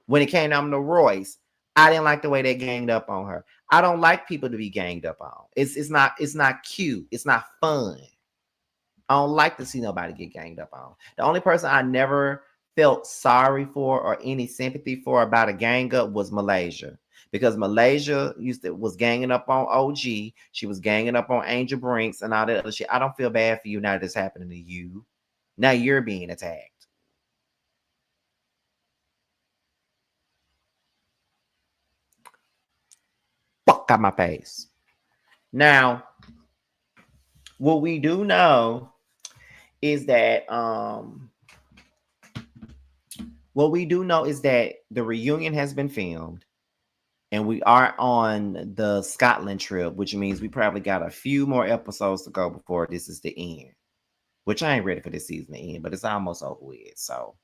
Speaker 1: When it came down to Royce, I didn't like the way they ganged up on her. I don't like people to be ganged up on. It's not cute. It's not fun. I don't like to see nobody get ganged up on. The only person I never felt sorry for or any sympathy for about a gang up was Malaysia. Because Malaysia was ganging up on OG. She was ganging up on Angel Brinks and all that other shit. I don't feel bad for you now that it's happening to you. Now you're being attacked. Fuck out my face. Now, what we do know is that the reunion has been filmed. And we are on the Scotland trip, which means we probably got a few more episodes to go before this is the end. Which I ain't ready for this season to end, but it's almost over with. So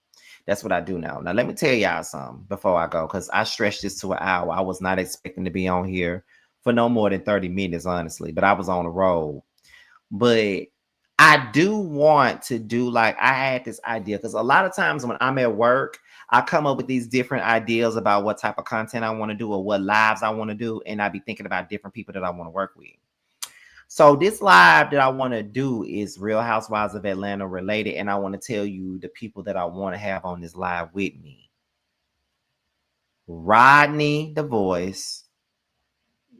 Speaker 1: that's what I do now. Now, let me tell y'all something before I go, because I stretched this to an hour. I was not expecting to be on here for no more than 30 minutes, honestly. But I was on the road. But I do want to do, like, I had this idea, because a lot of times when I'm at work, I come up with these different ideas about what type of content I want to do or what lives I want to do. And I be thinking about different people that I want to work with. So this live that I want to do is Real Housewives of Atlanta related. And I want to tell you the people that I want to have on this live with me. Rodney, the voice.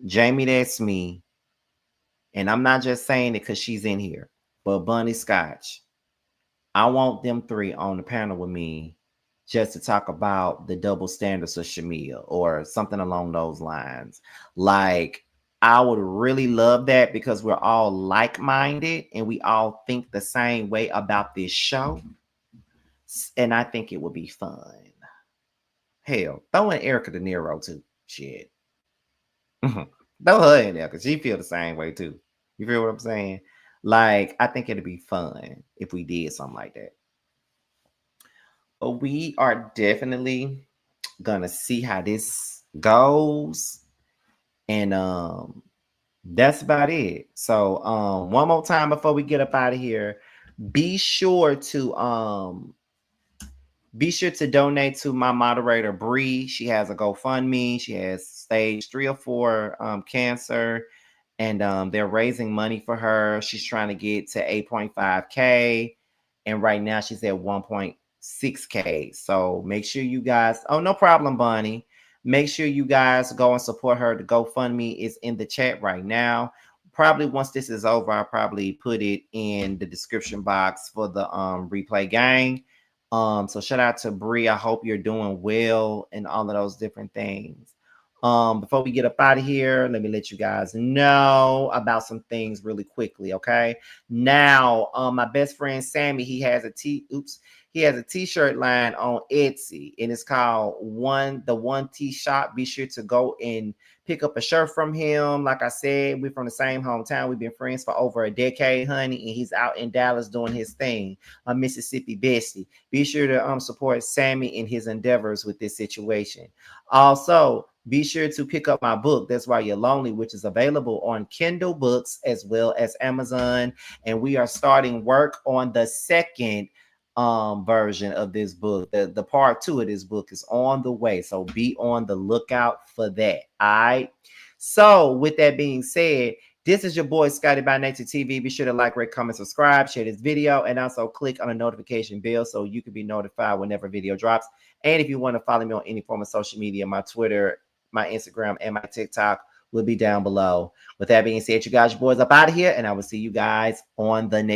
Speaker 1: Jamie, that's me. And I'm not just saying it because she's in here. But Bunny Scotch. I want them three on the panel with me just to talk about the double standards of Shamea or something along those lines. Like, I would really love that because we're all like-minded and we all think the same way about this show. And I think it would be fun. Hell, throw in Erica De Niro too. Shit. Throw her in there because she feel the same way too. You feel what I'm saying? Like, I think it'd be fun if we did something like that. But we are definitely gonna see how this goes. And that's about it. So one more time before we get up out of here, be sure to donate to my moderator Bree. She has a GoFundMe. She has stage 3 or 4 cancer, and they're raising money for her. She's trying to get to 8.5K, and right now she's at 1.6K. So make sure you guys, oh, no problem, Bunny. Make sure you guys go and support her. The GoFundMe is in the chat right now. Probably once this is over, I'll probably put it in the description box for the replay gang. So shout out to Bree. I hope you're doing well and all of those different things. Before we get up out of here, let me let you guys know about some things really quickly, okay? Now, my best friend Sammy, he has a t-shirt line on Etsy, and it's called the One T Shop. Be sure to go and pick up a shirt from him. Like I said, we're from the same hometown. We've been friends for over a decade, honey, and he's out in Dallas doing his thing. Mississippi Bestie. Be sure to support Sammy in his endeavors with this situation. Also, be sure to pick up my book, That's Why You're Lonely, which is available on Kindle books as well as Amazon. And we are starting work on the second version of this book. The part 2 of this book is on the way, so be on the lookout for that. All right. So with that being said, this is your boy Scotty by Nature TV. Be sure to like, rate, comment, subscribe, share this video, and also click on the notification bell so you can be notified whenever video drops. And if you want to follow me on any form of social media, my Twitter, my Instagram, and my TikTok will be down below. With that being said, you guys, your boys up out of here, and I will see you guys on the next